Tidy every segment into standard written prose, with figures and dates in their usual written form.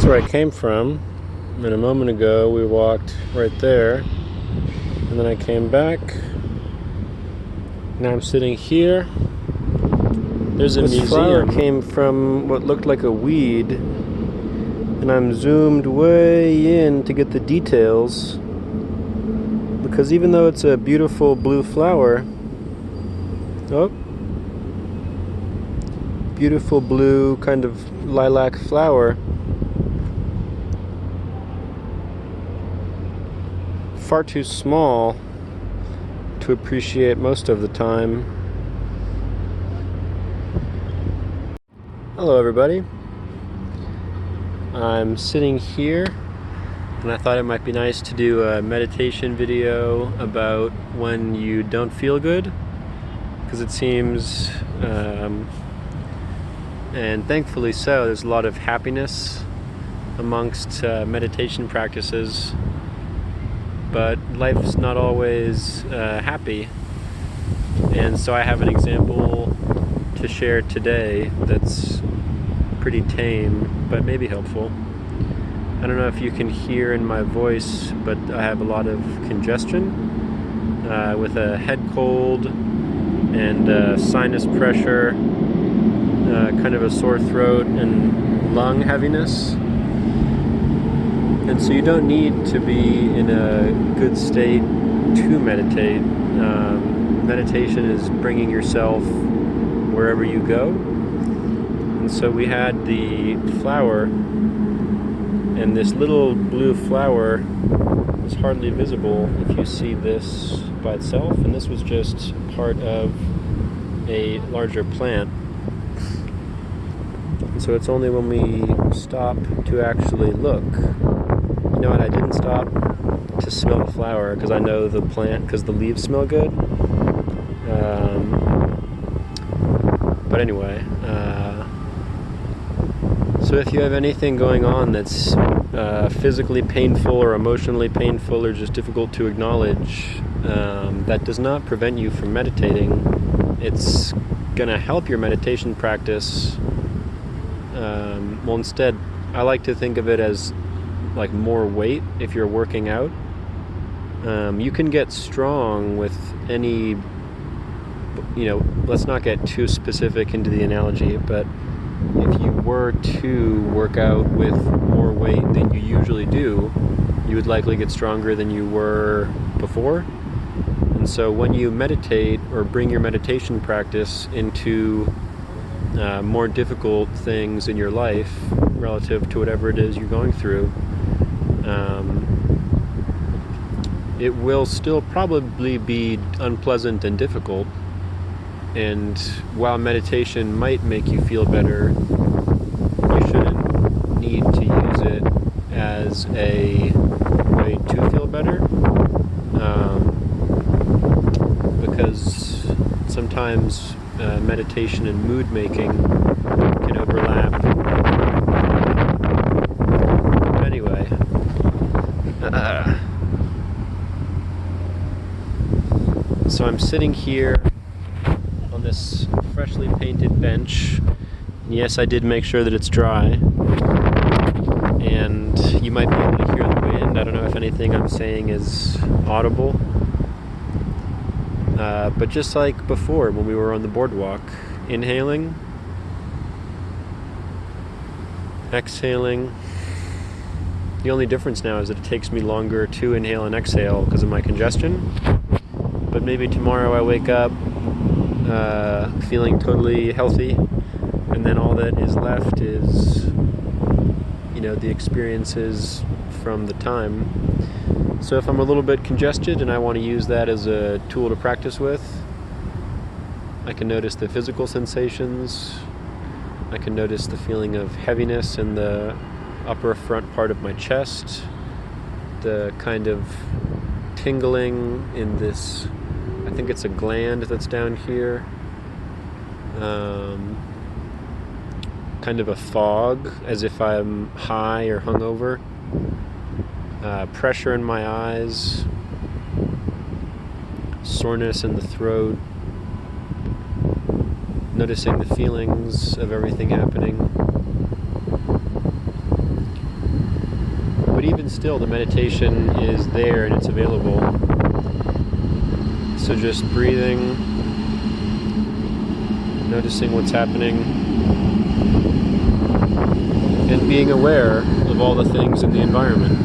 where I came from, and a moment ago we walked right there, and then I came back. Now I'm sitting here. There's a museum. This flower came from what looked like a weed, and I'm zoomed way in to get the details, because even though it's a beautiful blue flower, beautiful blue kind of lilac flower, far too small to appreciate most of the time. Hello everybody. I'm sitting here and I thought it might be nice to do a meditation video about when you don't feel good, because it seems, and thankfully so, there's a lot of happiness amongst meditation practices, but life's not always happy, and so I have an example to share today that's pretty tame but maybe helpful. I don't know if you can hear in my voice, but I have a lot of congestion with a head cold and sinus pressure, kind of a sore throat and lung heaviness. And so you don't need to be in a good state to meditate. Meditation is bringing yourself wherever you go. And so we had the flower, and this little blue flower is hardly visible if you see this by itself, and this was just part of a larger plant. And so it's only when we stop to actually look. You know what, I didn't stop to smell the flower because I know the plant, because the leaves smell good. But anyway, so if you have anything going on that's physically painful or emotionally painful or just difficult to acknowledge, that does not prevent you from meditating. It's going to help your meditation practice. Well, instead, I like to think of it as like more weight if you're working out. You can get strong with any, let's not get too specific into the analogy, but if you were to work out with more weight than you usually do, you would likely get stronger than you were before. And so when you meditate or bring your meditation practice into more difficult things in your life relative to whatever it is you're going through, it will still probably be unpleasant and difficult. And while meditation might make you feel better, you shouldn't need to use it as a way to feel better, because sometimes meditation and mood making can overlap. But anyway, so I'm sitting here on this freshly painted bench. Yes, I did make sure that it's dry, and you might be able to hear the wind. I don't know if anything I'm saying is audible, but just like before when we were on the boardwalk, inhaling, exhaling. The only difference now is that it takes me longer to inhale and exhale because of my congestion, but maybe tomorrow I wake up feeling totally healthy, and then all that is left is, the experiences from the time. So if I'm a little bit congested and I want to use that as a tool to practice with, I can notice the physical sensations. I can notice the feeling of heaviness in the upper front part of my chest, the kind of tingling in this, I think it's a gland that's down here, kind of a fog, as if I'm high or hungover, pressure in my eyes, soreness in the throat, noticing the feelings of everything happening. But even still, the meditation is there and it's available. So just breathing, noticing what's happening, and being aware of all the things in the environment.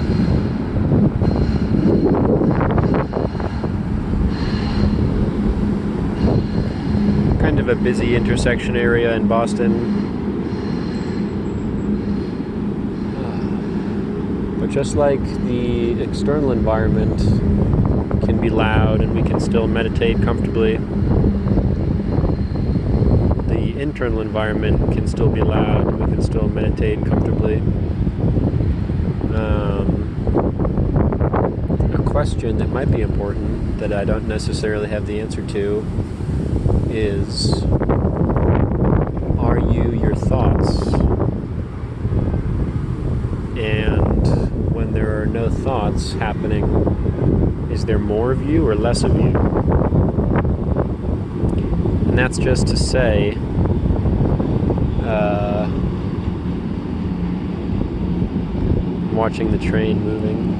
Kind of a busy intersection area in Boston. But just like the external environment can be loud and we can still meditate comfortably, the internal environment can still be loud and we can still meditate comfortably. A question that might be important that I don't necessarily have the answer to is, are you your thoughts? And when there are no thoughts happening, is there more of you or less of you? And that's just to say, I'm watching the train moving.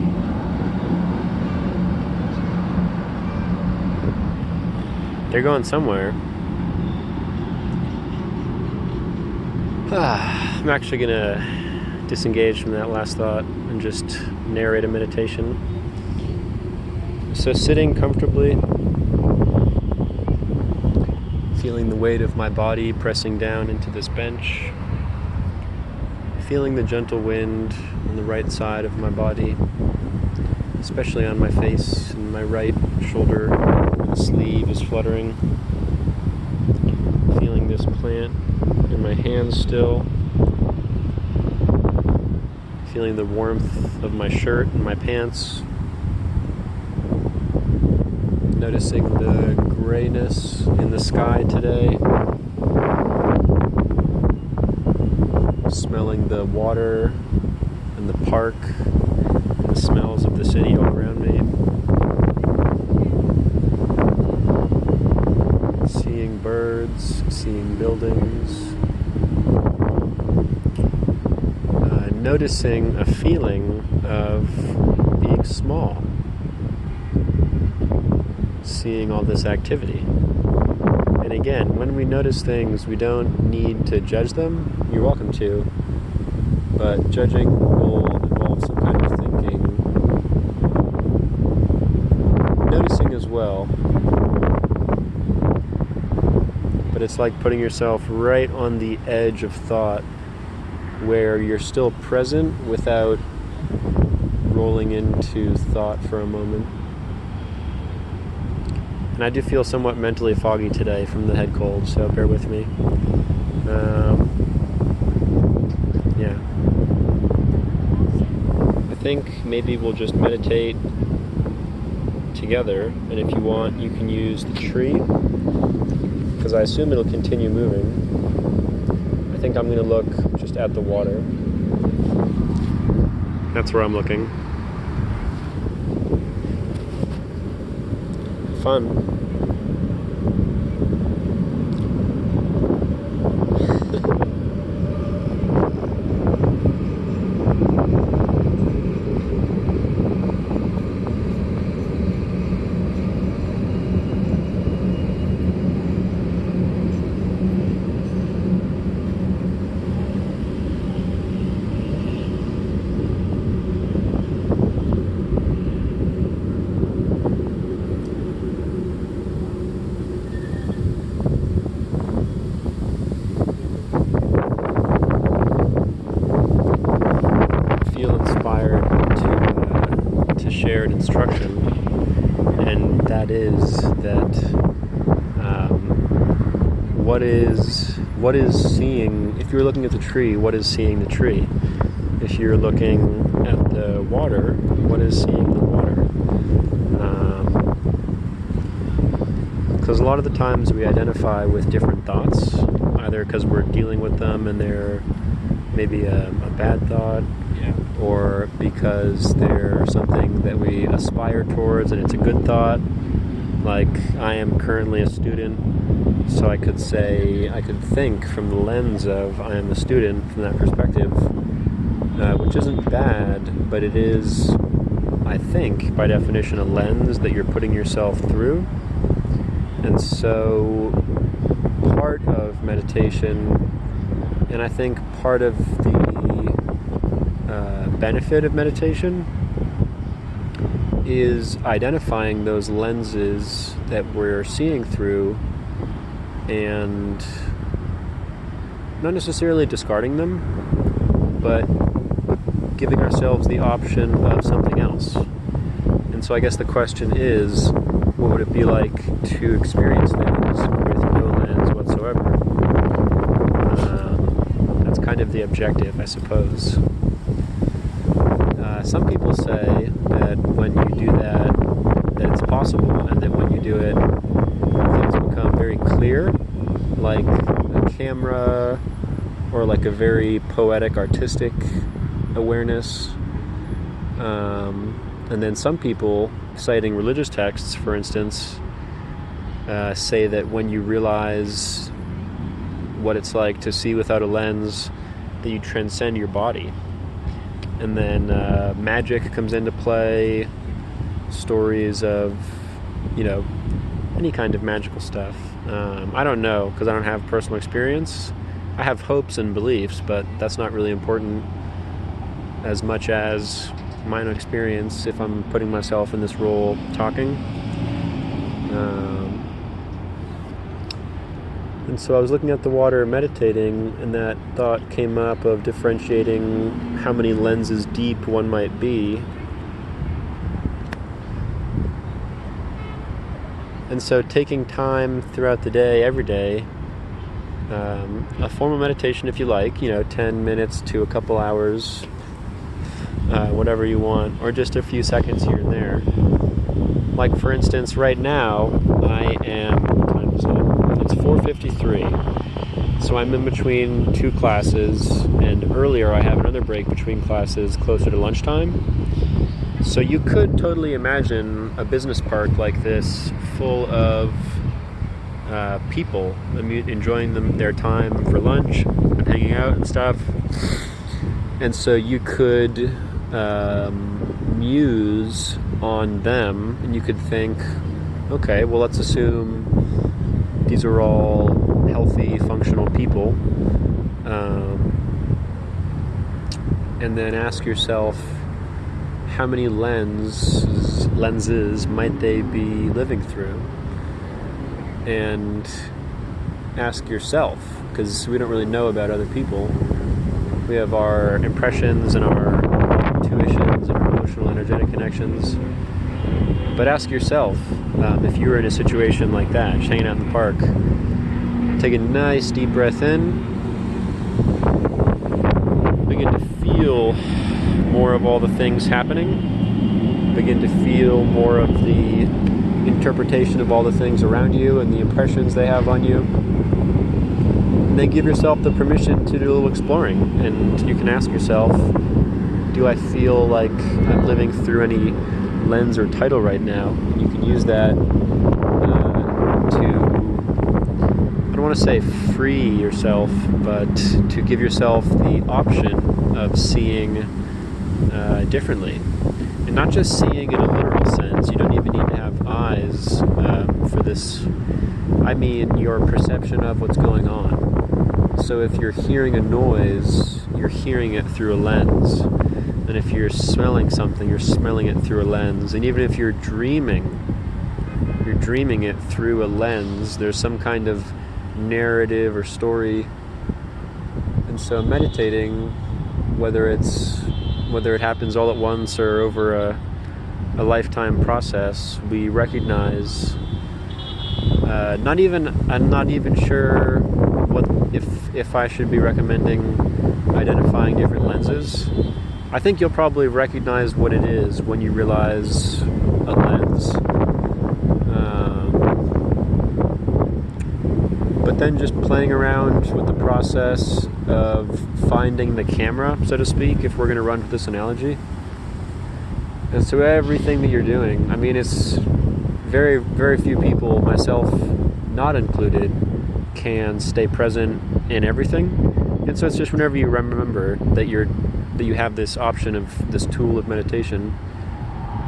They're going somewhere. I'm actually going to disengage from that last thought and just narrate a meditation. So sitting comfortably, feeling the weight of my body pressing down into this bench, feeling the gentle wind on the right side of my body, especially on my face and my right shoulder. The sleeve is fluttering. Feeling this plant in my hands still. Feeling the warmth of my shirt and my pants. Noticing the grayness in the sky today. Smelling the water and the park and the smells of the city all around me. Seeing birds, seeing buildings. Noticing a feeling of being small. Seeing all this activity. And again, when we notice things, we don't need to judge them. You're welcome to. But judging will involve some kind of thinking. Noticing as well. But it's like putting yourself right on the edge of thought, where you're still present without rolling into thought for a moment. And I do feel somewhat mentally foggy today from the head cold, so bear with me. Yeah. I think maybe we'll just meditate together, and if you want, you can use the tree, because I assume it'll continue moving. I think I'm going to look just at the water. That's where I'm looking. Fun. Shared instruction, and that is that what is seeing, if you're looking at the tree, what is seeing the tree? If you're looking at the water, what is seeing the water? Because a lot of the times we identify with different thoughts, either because we're dealing with them and they're maybe a bad thought, or because they're something that we aspire towards and it's a good thought. Like, I am currently a student, so I could think from the lens of I am a student from that perspective. which isn't bad, but it is, I think, by definition, a lens that you're putting yourself through. And so part of meditation, and I think part of the benefit of meditation, is identifying those lenses that we're seeing through and not necessarily discarding them, but giving ourselves the option of something else. And so I guess the question is, what would it be like to experience things with no lens whatsoever? That's kind of the objective, I suppose. Some people say that when you do that it's possible, and that when you do it, things become very clear, like a camera, or like a very poetic, artistic awareness. And then some people, citing religious texts, for instance, say that when you realize what it's like to see without a lens, that you transcend your body. And then magic comes into play, stories of, any kind of magical stuff. I don't know, because I don't have personal experience. I have hopes and beliefs, but that's not really important as much as my own experience if I'm putting myself in this role talking. And so I was looking at the water meditating, and that thought came up of differentiating how many lenses deep one might be. And so taking time throughout the day, every day, a form of meditation if you like, 10 minutes to a couple hours, whatever you want, or just a few seconds here and there. Like for instance, right now, I am, what time is it? It's 4:53. So I'm in between two classes, and earlier I have another break between classes closer to lunchtime. So you could totally imagine a business park like this full of people enjoying their time for lunch and hanging out and stuff. And so you could muse on them, and you could think, okay, well, let's assume these are all healthy, functional people. And then ask yourself, how many lenses might they be living through? And ask yourself, because we don't really know about other people. We have our impressions and our intuitions and our emotional, energetic connections. But ask yourself, if you were in a situation like that, just hanging out in the park, take a nice deep breath in, begin to feel more of all the things happening, begin to feel more of the interpretation of all the things around you and the impressions they have on you. And then give yourself the permission to do a little exploring, and you can ask yourself, do I feel like I'm living through any lens or title right now? And you can use that to, I don't want to say free yourself, but to give yourself the option of seeing differently. And not just seeing in a literal sense. You don't even need to have eyes for this. I mean your perception of what's going on. So if you're hearing a noise, you're hearing it through a lens. And if you're smelling something, you're smelling it through a lens. And even if you're dreaming it through a lens. There's some kind of narrative or story. And so meditating, whether it happens all at once or over a lifetime process, we recognize. I'm not even sure if I should be recommending identifying different lenses. I think you'll probably recognize what it is when you realize a lens. But then just playing around with the process of finding the camera, so to speak, if we're going to run with this analogy. And so everything that you're doing, I mean, it's very, very few people, myself not included, can stay present in everything. And so it's just whenever you remember that you're that you have this option of this tool of meditation,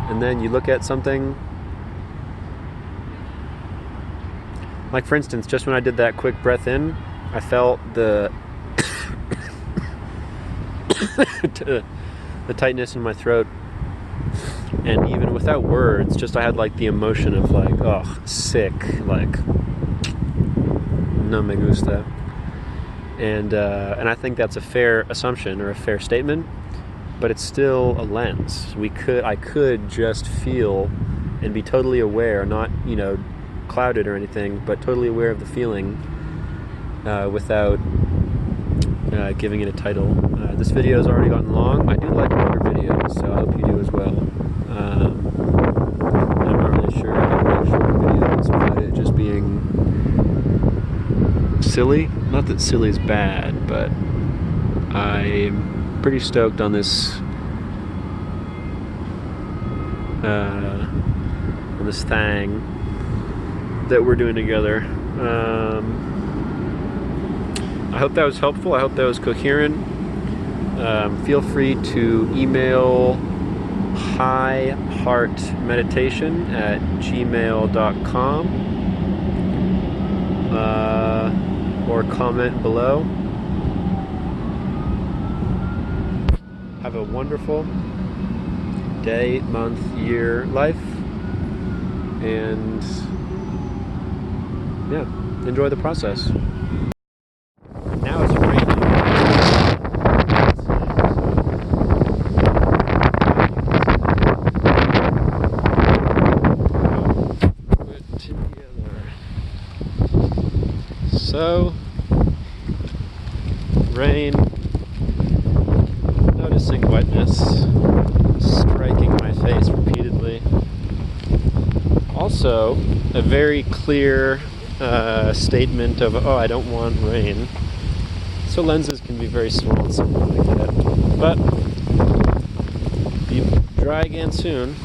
and then you look at something like, for instance, just when I did that quick breath in, I felt the the tightness in my throat, and even without words, just I had like the emotion of like, oh, sick, like no me gusta. And I think that's a fair assumption or a fair statement, but it's still a lens. I could just feel and be totally aware, not, clouded or anything, but totally aware of the feeling without giving it a title. This video has already gotten long. I do like longer videos, so I hope you do as well. I'm not really sure how to make short videos without it just being silly. Not that silly is bad, but I'm pretty stoked on this thing that we're doing together. I hope that was helpful. I hope that was coherent. Feel free to email highheartmeditation@gmail.com or comment below. Have a wonderful day, month, year, life, and yeah, enjoy the process. Now it's raining. Put together. So, rain, noticing wetness, striking my face repeatedly. Also, a very clear statement of, oh, I don't want rain. So lenses can be very small and simple like that. But be dry again soon.